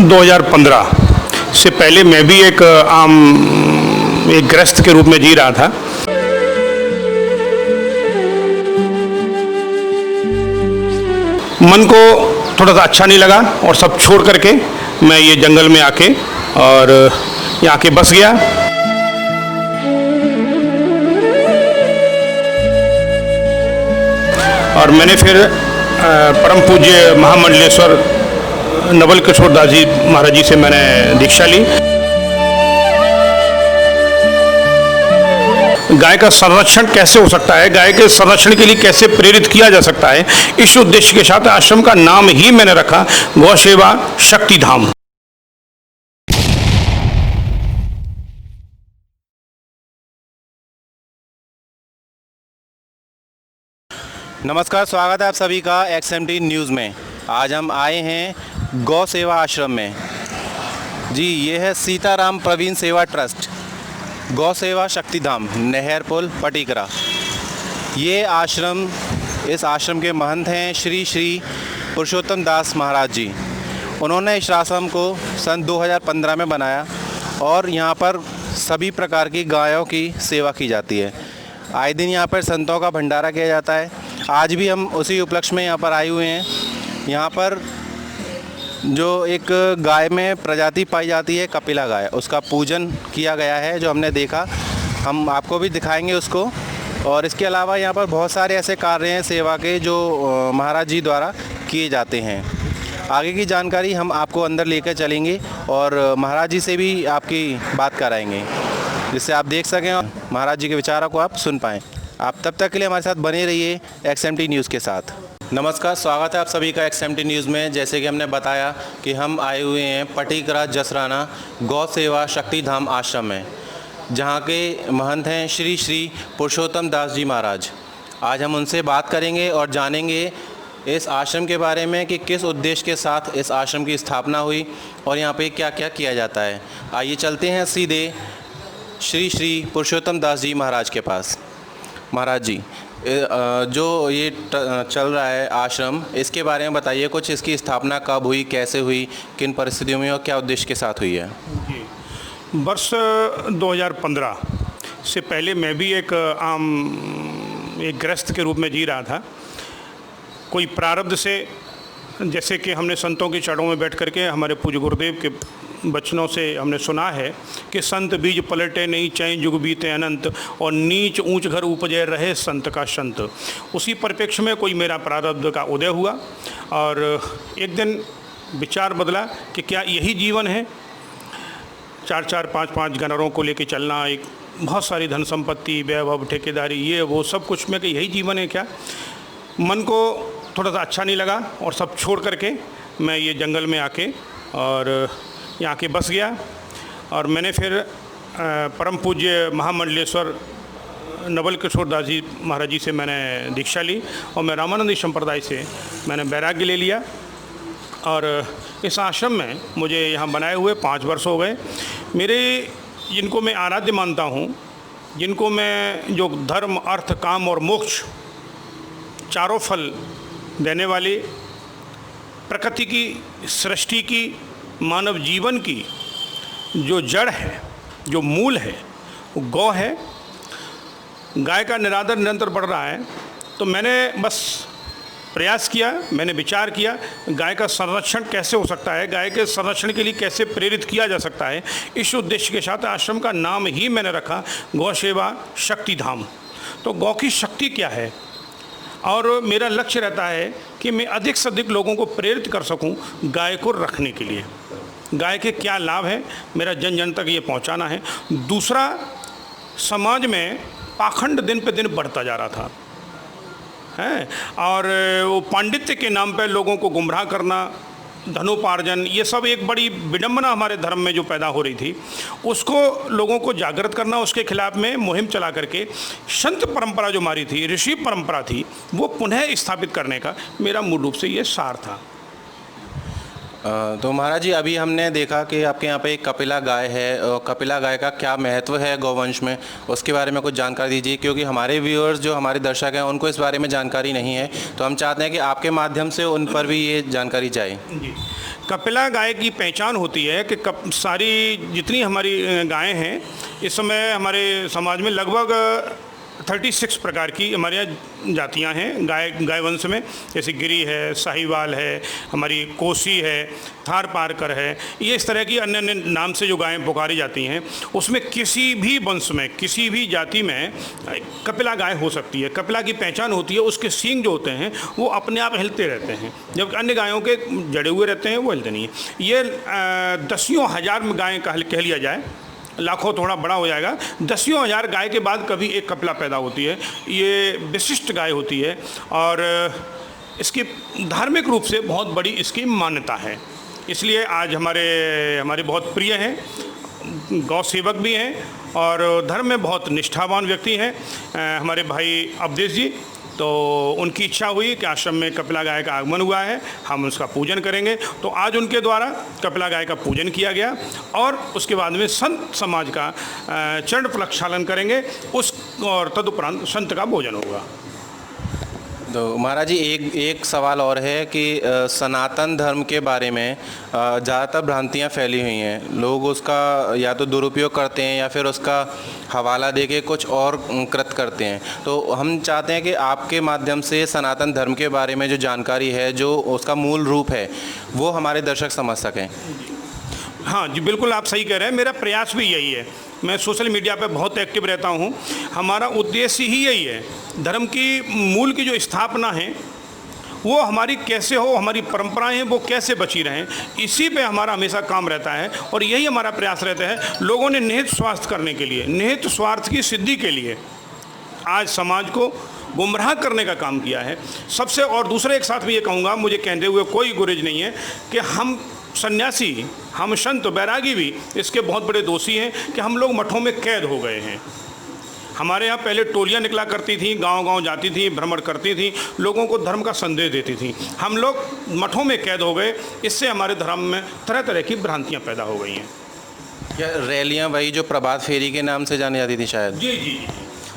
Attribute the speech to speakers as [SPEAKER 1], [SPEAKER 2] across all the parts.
[SPEAKER 1] 2015 से पहले मैं भी एक गृहस्थ के रूप में जी रहा था। मन को थोड़ा सा अच्छा नहीं लगा और सब छोड़ करके मैं ये जंगल में आके और यहाँ के बस गया। और मैंने फिर परम पूज्य महामंडलेश्वर नवल किशोर दास जी महाराज जी से मैंने दीक्षा ली। गाय का संरक्षण कैसे हो सकता है, गाय के संरक्षण के लिए कैसे प्रेरित किया जा सकता है, इस उद्देश्य के साथ आश्रम का नाम ही मैंने रखा गौ सेवा शक्ति धाम।
[SPEAKER 2] नमस्कार, स्वागत है आप सभी का XMT न्यूज़ में। आज हम आए हैं गौ सेवा आश्रम में। जी, ये है सीताराम प्रवीण सेवा ट्रस्ट, गौ सेवा शक्तिधाम, नहर पुल, पटीकरा। ये आश्रम, इस आश्रम के महंत हैं श्री श्री पुरुषोत्तम दास महाराज जी। उन्होंने इस आश्रम को सन 2015 में बनाया और यहाँ पर सभी प्रकार की गायों की सेवा की जाती है। आए दिन यहाँ पर संतों का भंडारा किया जाता है। आज भी हम उसी उपलक्ष्य में यहाँ पर आए हुए हैं। यहाँ पर जो एक गाय में प्रजाति पाई जाती है कपिला गाय, उसका पूजन किया गया है, जो हमने देखा। हम आपको भी दिखाएंगे उसको। और इसके अलावा यहाँ पर बहुत सारे ऐसे कार्य हैं सेवा के जो महाराज जी द्वारा किए जाते हैं। आगे की जानकारी हम आपको अंदर लेकर चलेंगे और महाराज जी से भी आपकी बात कराएंगे, जिससे आप देख सकें और महाराज जी के विचारों को आप सुन पाएँ। आप तब तक के लिए हमारे साथ बने रहिए XMT न्यूज़ के साथ। नमस्कार, स्वागत है आप सभी का XMT न्यूज़ में। जैसे कि हमने बताया कि हम आए हुए हैं पटीकरा जसराना गौ सेवा शक्तिधाम आश्रम में, जहाँ के महंत हैं श्री श्री पुरुषोत्तम दास जी महाराज। आज हम उनसे बात करेंगे और जानेंगे इस आश्रम के बारे में कि किस उद्देश्य के साथ इस आश्रम की स्थापना हुई और यहाँ पे क्या क्या किया जाता है। आइए चलते हैं सीधे श्री श्री पुरुषोत्तम दास जी महाराज के पास। महाराज जी, जो ये चल रहा है आश्रम, इसके बारे में बताइए कुछ। इसकी स्थापना कब हुई, कैसे हुई, किन परिस्थितियों में और क्या उद्देश्य के साथ हुई है?
[SPEAKER 1] जी, वर्ष 2015 से पहले मैं भी एक गृहस्थ के रूप में जी रहा था। कोई प्रारब्ध से, जैसे कि हमने संतों के चरणों में बैठ करके हमारे पूज्य गुरुदेव के वचनों से हमने सुना है कि संत बीज पलटे नहीं, चैन जुग बीते अनंत, और नीच ऊंच घर उपजे रहे संत का संत। उसी परिप्रेक्ष्य में कोई मेरा प्रारब्ध का उदय हुआ और एक दिन विचार बदला कि क्या यही जीवन है? 4-4, 5-5 गनरों को लेके चलना, एक बहुत सारी धन संपत्ति, वैभव, ठेकेदारी, ये वो सब कुछ में, कि यही जीवन है क्या? मन को थोड़ा सा अच्छा नहीं लगा और सब छोड़ करके मैं ये जंगल में आके और यहाँ के बस गया। और मैंने फिर परम पूज्य महामंडलेश्वर नवल किशोर दास जी महाराज जी से मैंने दीक्षा ली और मैं रामानंदी संप्रदाय से मैंने वैराग्य ले लिया। और इस आश्रम में मुझे यहाँ बनाए हुए 5 वर्ष हो गए। मेरे, जिनको मैं आराध्य मानता हूँ, जिनको मैं, जो धर्म, अर्थ, काम और मोक्ष चारों फल देने वाली, प्रकृति की, सृष्टि की, मानव जीवन की जो जड़ है, जो मूल है, वो गौ है। गाय का निरादर निरंतर बढ़ रहा है। तो मैंने बस प्रयास किया, मैंने विचार किया, गाय का संरक्षण कैसे हो सकता है, गाय के संरक्षण के लिए कैसे प्रेरित किया जा सकता है, इस उद्देश्य के साथ आश्रम का नाम ही मैंने रखा गौ सेवा शक्ति धाम। तो गौ की शक्ति क्या है, और मेरा लक्ष्य रहता है कि मैं अधिक से अधिक लोगों को प्रेरित कर सकूं गाय को रखने के लिए। गाय के क्या लाभ है, मेरा जन जन तक ये पहुंचाना है। दूसरा, समाज में पाखंड दिन पे दिन बढ़ता जा रहा था है, और वो पांडित्य के नाम पे लोगों को गुमराह करना, धनोपार्जन, ये सब एक बड़ी विडंबना हमारे धर्म में जो पैदा हो रही थी, उसको लोगों को जागृत करना, उसके खिलाफ में मुहिम चला करके संत परंपरा जो हमारी थी, ऋषि परंपरा थी, वो पुनः स्थापित करने का मेरा मूल रूप से ये सार था।
[SPEAKER 2] तो महाराज जी, अभी हमने देखा कि आपके यहाँ पे एक कपिला गाय है, और कपिला गाय का क्या महत्व है गौवंश में, उसके बारे में कुछ जानकारी दीजिए, क्योंकि हमारे व्यूअर्स जो हमारे दर्शक हैं उनको इस बारे में जानकारी नहीं है, तो हम चाहते हैं कि आपके माध्यम से उन पर भी ये जानकारी जाए।
[SPEAKER 1] जी, कपिला गाय की पहचान होती है कि सारी जितनी हमारी गायें हैं इस समय हमारे समाज में लगभग 36 प्रकार की हमारे यहाँ जातियाँ हैं गाय वंश में, जैसे गिरी है, साहिवाल है, हमारी कोसी है, थार पारकर है, ये इस तरह की अन्य अन्य नाम से जो गायें पुकारी जाती हैं, उसमें किसी भी वंश में किसी भी जाति में कपिला गाय हो सकती है। कपिला की पहचान होती है उसके सींग जो होते हैं वो अपने आप हिलते रहते हैं, जबकि अन्य गायों के जड़े हुए रहते हैं, वो हिलते नहीं हैं। ये दसियों हज़ार में गायें कह लिया जाए, लाखों थोड़ा बड़ा हो जाएगा, दसियों हज़ार गाय के बाद कभी एक कपिला पैदा होती है। ये विशिष्ट गाय होती है और इसकी धार्मिक रूप से बहुत बड़ी इसकी मान्यता है, इसलिए आज हमारे बहुत प्रिय हैं, गौ सेवक भी हैं और धर्म में बहुत निष्ठावान व्यक्ति हैं हमारे भाई अवधेश जी। तो उनकी इच्छा हुई कि आश्रम में कपिला गाय का आगमन हुआ है, हम उसका पूजन करेंगे, तो आज उनके द्वारा कपिला गाय का पूजन किया गया और उसके बाद में संत समाज का चरण प्रक्षालन करेंगे और तदुपरांत संत का भोजन होगा।
[SPEAKER 2] तो महाराज जी, एक सवाल और है कि सनातन धर्म के बारे में ज़्यादातर भ्रांतियाँ फैली हुई हैं, लोग उसका या तो दुरुपयोग करते हैं या फिर उसका हवाला देके कुछ और कृत करते हैं। तो हम चाहते हैं कि आपके माध्यम से सनातन धर्म के बारे में जो जानकारी है, जो उसका मूल रूप है, वो हमारे दर्शक समझ सकें।
[SPEAKER 1] हाँ जी, बिल्कुल आप सही कह रहे हैं, मेरा प्रयास भी यही है। मैं सोशल मीडिया पे बहुत एक्टिव रहता हूँ, हमारा उद्देश्य ही यही है, धर्म की मूल की जो स्थापना है वो हमारी कैसे हो, हमारी परंपराएं हैं वो कैसे बची रहें, इसी पे हमारा हमेशा काम रहता है और यही हमारा प्रयास रहता है। लोगों ने निहित स्वार्थ करने के लिए, निहित स्वार्थ की सिद्धि के लिए आज समाज को गुमराह करने का काम किया है सबसे। और दूसरे एक साथ भी ये कहूँगा, मुझे कहते हुए कोई गुरेज नहीं है कि हम सन्यासी, हम संत बैरागी भी इसके बहुत बड़े दोषी हैं कि हम लोग मठों में कैद हो गए हैं। हमारे यहाँ पहले टोलियाँ निकला करती थी, गांव-गांव जाती थी, भ्रमण करती थी, लोगों को धर्म का संदेश देती थी। हम लोग मठों में कैद हो गए, इससे हमारे धर्म में तरह तरह की भ्रांतियाँ पैदा हो गई हैं।
[SPEAKER 2] क्या रैलियाँ वही जो प्रभात फेरी के नाम से जानी जाती थी शायद?
[SPEAKER 1] जी जी,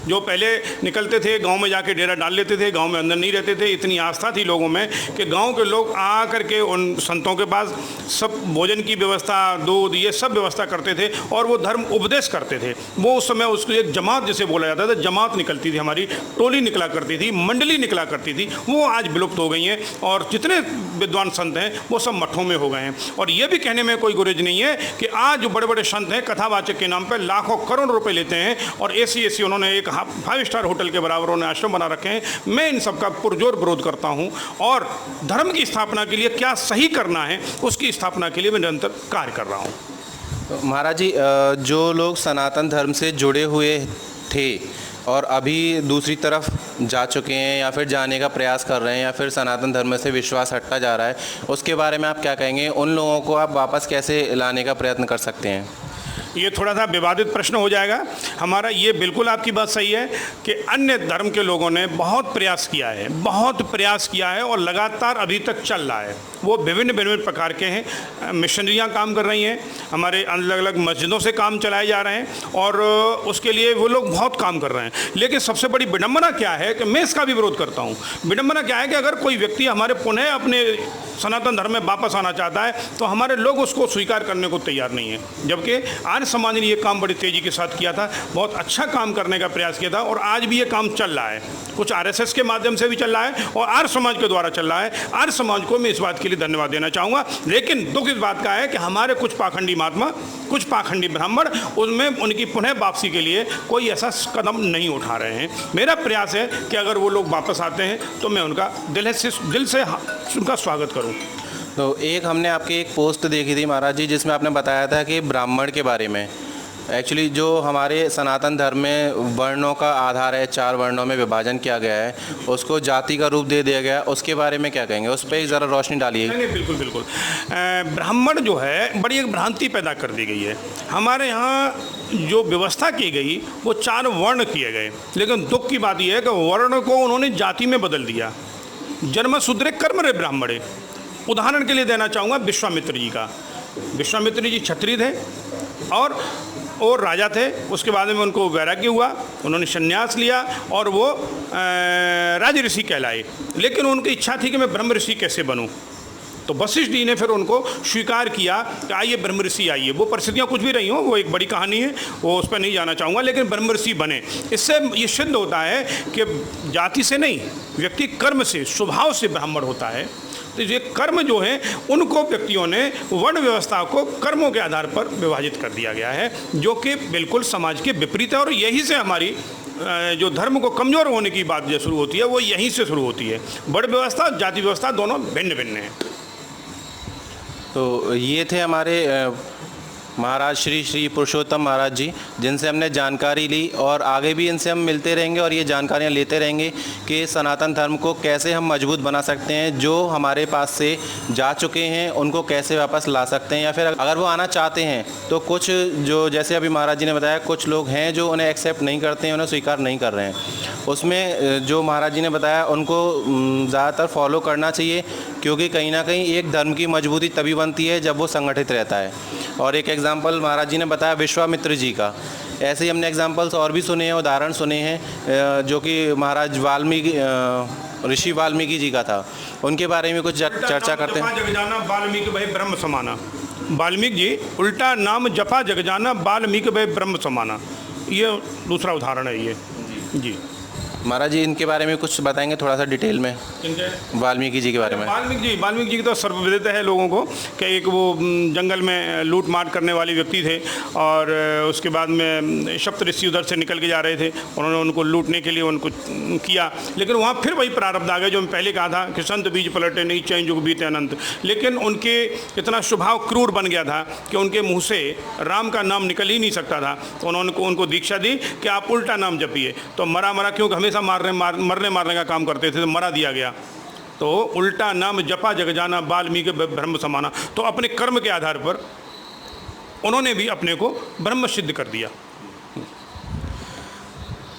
[SPEAKER 1] जो पहले निकलते थे गांव में जाके डेरा डाल लेते थे, गांव में अंदर नहीं रहते थे। इतनी आस्था थी लोगों में कि गांव के लोग आ करके उन संतों के पास सब भोजन की व्यवस्था, दूध, ये सब व्यवस्था करते थे और वो धर्म उपदेश करते थे। वो उस समय उसको एक जमात जिसे बोला जाता था, जमात निकलती थी, हमारी टोली निकला करती थी, मंडली निकला करती थी, वो आज विलुप्त हो गई हैं और जितने विद्वान संत हैं वो सब मठों में हो गए हैं। और ये भी कहने में कोई गुरेज नहीं है कि आज जो बड़े बड़े संत हैं कथावाचक के नाम पर लाखों करोड़ रुपये लेते हैं और ऐसी उन्होंने एक 5 स्टार होटल के बराबर उन्होंने आश्रम बना रखे हैं। मैं इन सब का पुरजोर विरोध करता हूं और धर्म की स्थापना के लिए क्या सही करना है उसकी स्थापना के लिए मैं निरंतर कार्य कर रहा हूं।
[SPEAKER 2] तो महाराज जी, जो लोग सनातन धर्म से जुड़े हुए थे और अभी दूसरी तरफ जा चुके हैं या फिर जाने का प्रयास कर रहे हैं या फिर सनातन धर्म से विश्वास हटता जा रहा है, उसके बारे में आप क्या कहेंगे? उन लोगों को आप वापस कैसे लाने का प्रयत्न कर सकते हैं?
[SPEAKER 1] ये थोड़ा सा विवादित प्रश्न हो जाएगा हमारा। ये बिल्कुल आपकी बात सही है कि अन्य धर्म के लोगों ने बहुत प्रयास किया है और लगातार अभी तक चल रहा है। वो विभिन्न प्रकार के हैं, मिशनरियाँ काम कर रही हैं, हमारे अलग अलग मस्जिदों से काम चलाए जा रहे हैं और उसके लिए वो लोग बहुत काम कर रहे हैं। लेकिन सबसे बड़ी विडंबना क्या है कि मैं इसका भी विरोध करता हूँ। विडंबना क्या है कि अगर कोई व्यक्ति हमारे पुनः अपने सनातन धर्म में वापस आना चाहता है तो हमारे लोग उसको स्वीकार करने को तैयार नहीं है, जबकि आर्य समाज ने ये काम बड़ी तेज़ी के साथ किया था, बहुत अच्छा काम करने का प्रयास किया था और आज भी ये काम चल रहा है। कुछ आरएसएस के माध्यम से भी चल रहा है और आर्य समाज के द्वारा चल रहा है। आर्य समाज को मैं इस बात के लिए धन्यवाद देना चाहूँगा। लेकिन दुख इस बात का है कि हमारे कुछ पाखंडी महात्मा, कुछ पाखंडी ब्राह्मण उसमें उनकी पुनः वापसी के लिए कोई ऐसा कदम नहीं उठा रहे हैं। मेरा प्रयास है कि अगर वो लोग वापस आते हैं तो मैं उनका दिल से उनका स्वागत करूं।
[SPEAKER 2] तो एक हमने आपकी एक पोस्ट देखी थी महाराज जी, जिसमें आपने बताया था कि ब्राह्मण के बारे में, एक्चुअली जो हमारे सनातन धर्म में वर्णों का आधार है, 4 वर्णों में विभाजन किया गया है, उसको जाति का रूप दे दिया गया, उसके बारे में क्या कहेंगे? उस पर ज़रा रोशनी डालिए।
[SPEAKER 1] नहीं, बिल्कुल। ब्राह्मण जो है बड़ी एक भ्रांति पैदा कर दी गई है। हमारे यहाँ जो व्यवस्था की गई वो 4 वर्ण किए गए, लेकिन दुख की बात यह है कि वर्ण को उन्होंने जाति में बदल दिया। जन्म शूद्रे कर्म रे ब्राह्मणे, उदाहरण के लिए देना चाहूँगा विश्वामित्र जी का। विश्वामित्र जी क्षत्रिय थे और राजा थे। उसके बाद में उनको वैराग्य हुआ, उन्होंने संन्यास लिया और वो राज ऋषि कहलाए। लेकिन उनकी इच्छा थी कि मैं ब्रह्म ऋषि कैसे बनूं। तो वशिष्ठ जी ने फिर उनको स्वीकार किया कि आइए ब्रह्म ऋषि आइए। वो परिस्थितियाँ कुछ भी रही हों, वो एक बड़ी कहानी है, वो उस पर नहीं जाना चाहूँगा, लेकिन ब्रह्म ऋषि बने। इससे ये सिद्ध होता है कि जाति से नहीं, व्यक्ति कर्म से, स्वभाव से ब्राह्मण होता है। तो ये कर्म जो है उनको व्यक्तियों ने वर्ण व्यवस्था को कर्मों के आधार पर विभाजित कर दिया गया है, जो कि बिल्कुल समाज के विपरीत है। और यही से हमारी जो धर्म को कमज़ोर होने की बात जो शुरू होती है वो यहीं से शुरू होती है। वर्ण व्यवस्था, जाति व्यवस्था दोनों भिन्न भिन्न हैं।
[SPEAKER 2] तो ये थे हमारे महाराज श्री श्री पुरुषोत्तम महाराज जी, जिनसे हमने जानकारी ली और आगे भी इनसे हम मिलते रहेंगे और ये जानकारियाँ लेते रहेंगे कि सनातन धर्म को कैसे हम मजबूत बना सकते हैं। जो हमारे पास से जा चुके हैं उनको कैसे वापस ला सकते हैं, या फिर अगर वो आना चाहते हैं तो कुछ जो जैसे अभी महाराज जी ने बताया, कुछ लोग हैं जो उन्हें एक्सेप्ट नहीं करते हैं, उन्हें स्वीकार नहीं कर रहे हैं। उसमें जो महाराज जी ने बताया उनको ज़्यादातर फॉलो करना चाहिए, क्योंकि कहीं ना कहीं एक धर्म की मजबूती तभी बनती है जब वो संगठित रहता है। और एक एग्जाम्पल महाराज जी ने बताया विश्वामित्र जी का। ऐसे ही हमने एग्जाम्पल्स और भी सुने हैं, उदाहरण सुने हैं, जो कि महाराज वाल्मीकि, ऋषि वाल्मीकि जी का था। उनके बारे में कुछ चर्चा करते हैं।
[SPEAKER 1] जग जाना वाल्मीकि भय ब्रह्म समाना। वाल्मीकि जी उल्टा नाम जपा जग जाना, वाल्मीकि भय ब्रह्म समाना। ये दूसरा उदाहरण है ये जी।
[SPEAKER 2] महाराज जी इनके बारे में कुछ बताएंगे थोड़ा सा डिटेल में, वाल्मीकि जी के बारे में?
[SPEAKER 1] वाल्मीकि जी की तो सर्वविदित है लोगों को कि एक वो जंगल में लूट मार करने वाले व्यक्ति थे, और उसके बाद में सप्त ऋषि उधर से निकल के जा रहे थे, उन्होंने उनको लूटने के लिए उनको किया। लेकिन वहाँ फिर वही प्रारब्ध आ गया जो मैं पहले कहा था कि संत बीज पलटे नहीं चैन जुग बीते अनंत। लेकिन उनके इतना स्वभाव क्रूर बन गया था कि उनके मुँह से राम का नाम निकल ही नहीं सकता था। तो उन्होंने उनको दीक्षा दी कि आप उल्टा नाम जपिए। तो मरा क्योंकि हमेशा मरने का काम करते थे, तो मरा दिया गया। तो उल्टा नाम जपा जग जाना, वाल्मीकि ब्रह्म समाना। तो अपने कर्म के आधार पर उन्होंने भी अपने को ब्रह्म सिद्ध कर दिया।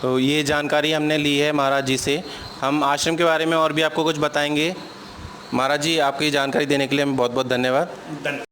[SPEAKER 2] तो ये जानकारी हमने ली है महाराज जी से। हम आश्रम के बारे में और भी आपको कुछ बताएंगे। महाराज जी आपकी जानकारी देने के लिए हमें बहुत बहुत धन्यवाद।